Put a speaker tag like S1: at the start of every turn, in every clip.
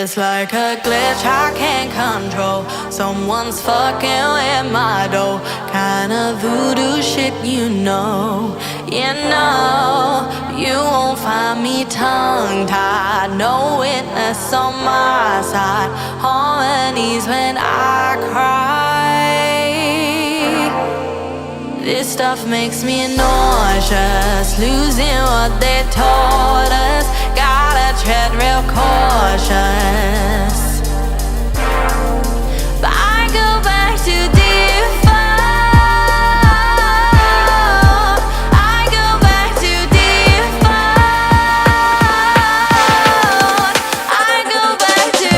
S1: It's like a glitch I can't control. Someone's fucking with my dough. Kinda voodoo shit, you know. You know, you won't find me tongue-tied. No witness on my side. Harmonies when I cry. This stuff makes me nauseous, losing what they taught us. Gotta tread real cautious. But I go back to default. I go back to default. I go back to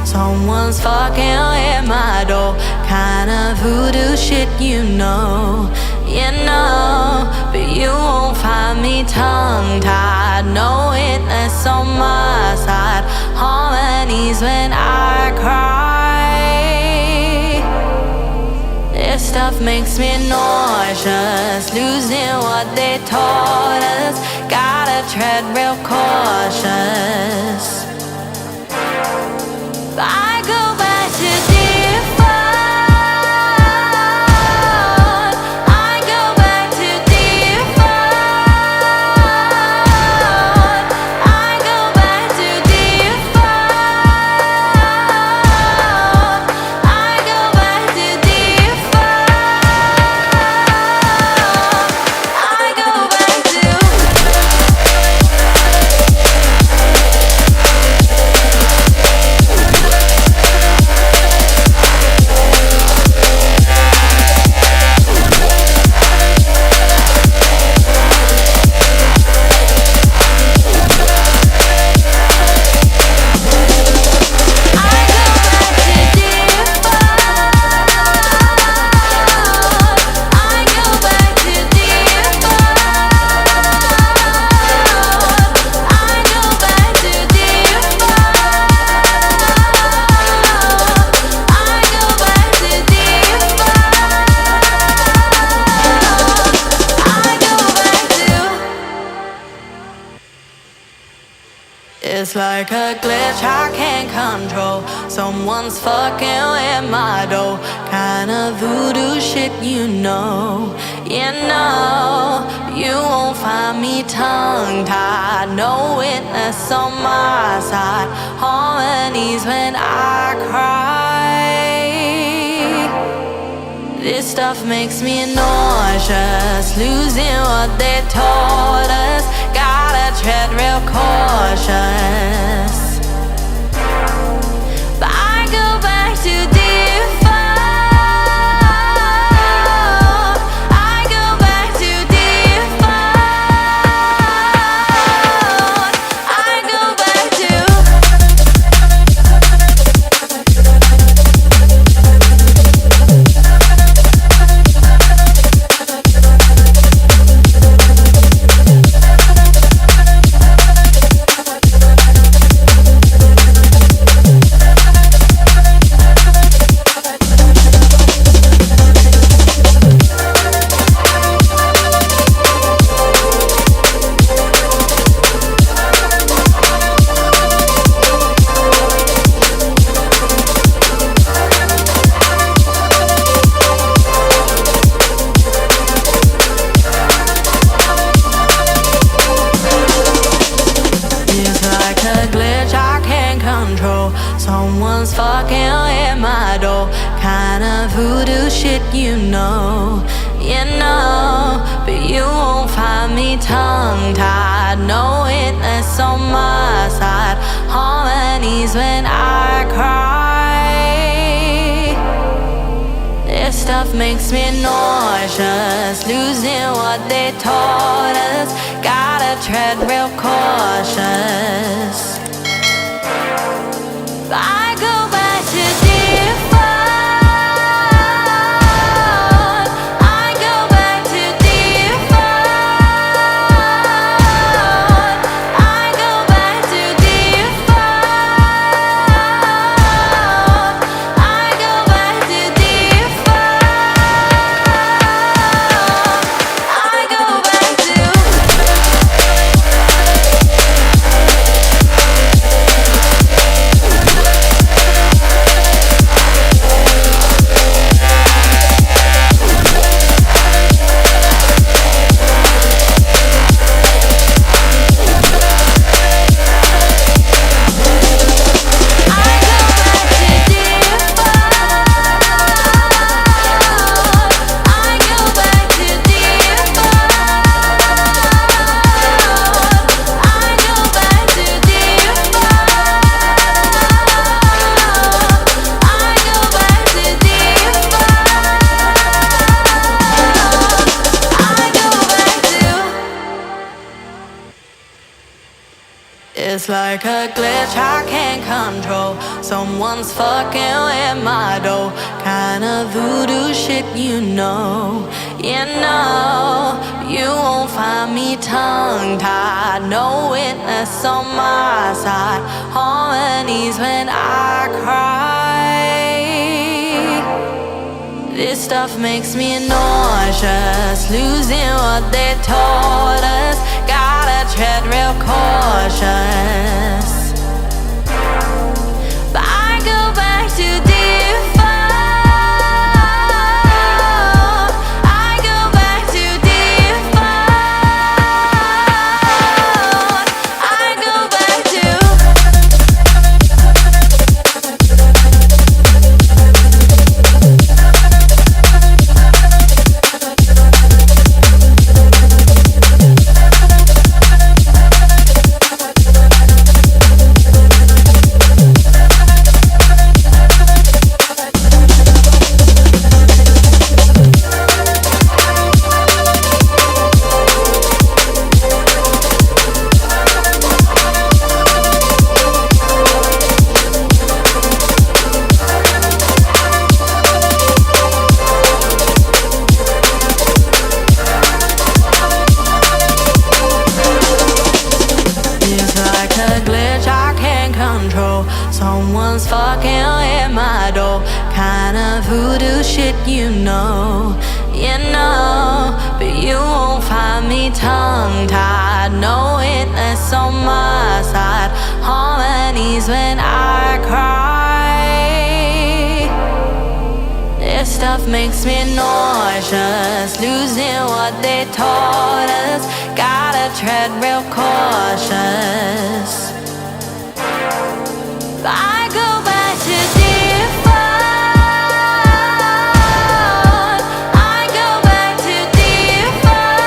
S1: someone's fucking with my door. Kinda voodoo shit, you know. You know, but you won't find me tongue-tied. No witness on my side. Harmonies when I cry. This stuff makes me nauseous, losing what they taught us. Gotta tread real cautious. I go back to default. I go back to default. I go back to default. I go back to default. I go back to It's like a glitch I can't control. Someone's fucking with my dough. Kinda voodoo shit, you know. You know, you won't find me tongue-tied. No witness on my side. Harmonies when I cry. This stuff makes me nauseous, losing what they taught us. Gotta tread real cautious. But I go back to default. I go back to default. I go back to someone's fucking with my door. Kinda voodoo shit, you know. You know, but you won't find me tongue-tied. No witness on my side. knees when I cry. This stuff makes me nauseous, losing what they taught us. Gotta tread real cautious. I go back to default. I go back to default. I go back to default. I go back to default. I go back to. It's like a glitch I can't control. Someone's fucking with my dough. Kinda voodoo shit, you know. You know, you won't find me tongue-tied. No witness on my side. Harmonies when I cry. This stuff makes me nauseous, losing what they taught us. Gotta tread real cautious. But I go back to default. I go back to default. I go back to. Someone's fucking with my dough. Kinda voodoo shit, you know. You know, but you won't find me tongue-tied. No witness on my side. Harmonies when I cry. This stuff makes me nauseous, losing what they taught us. Gotta tread real cautious. I go back to default. I go back to default.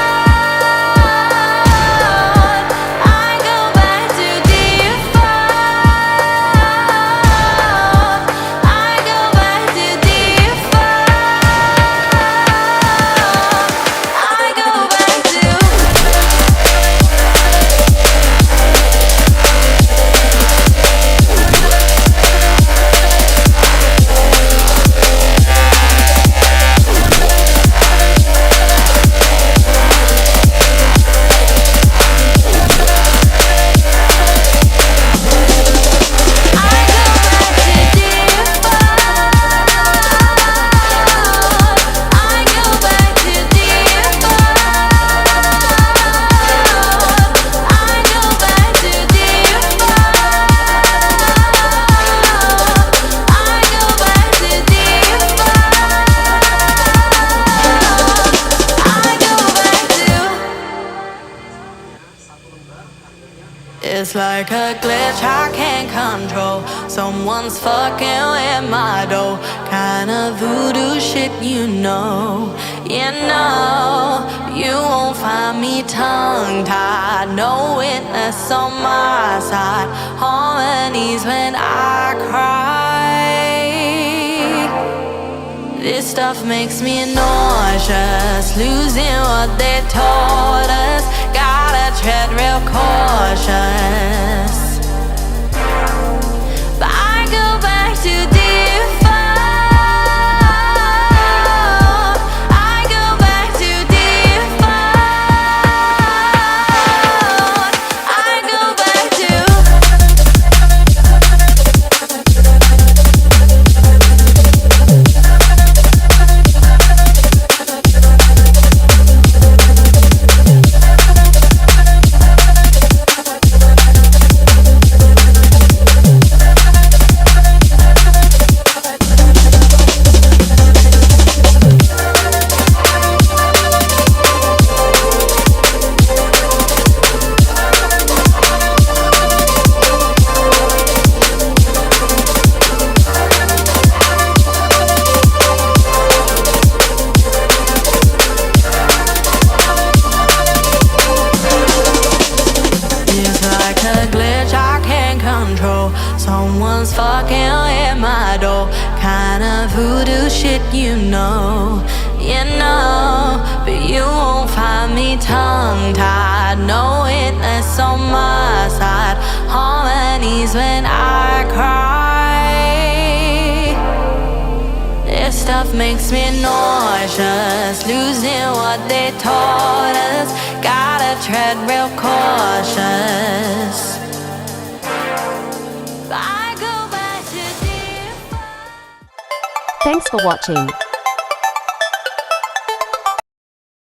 S1: I go back to default. I go back to default. I go back to. It's like a glitch I can't control. Someone's fucking with my dough. Kinda voodoo shit, you know. You know, you won't find me tongue-tied. No witness on my side. harmonies when I cry. This stuff makes me nauseous, losing what they taught us. Gotta tread real cautious. But I go back to default. I go back to default. I go back to someone's fucking with my door. Kind of voodoo shit, you know. But you won't find me tongue-tied. No witness on my side. Harmonies when I cry. This stuff makes me nauseous, losing what they taught us. Gotta tread real cautious.
S2: Thanks for watching.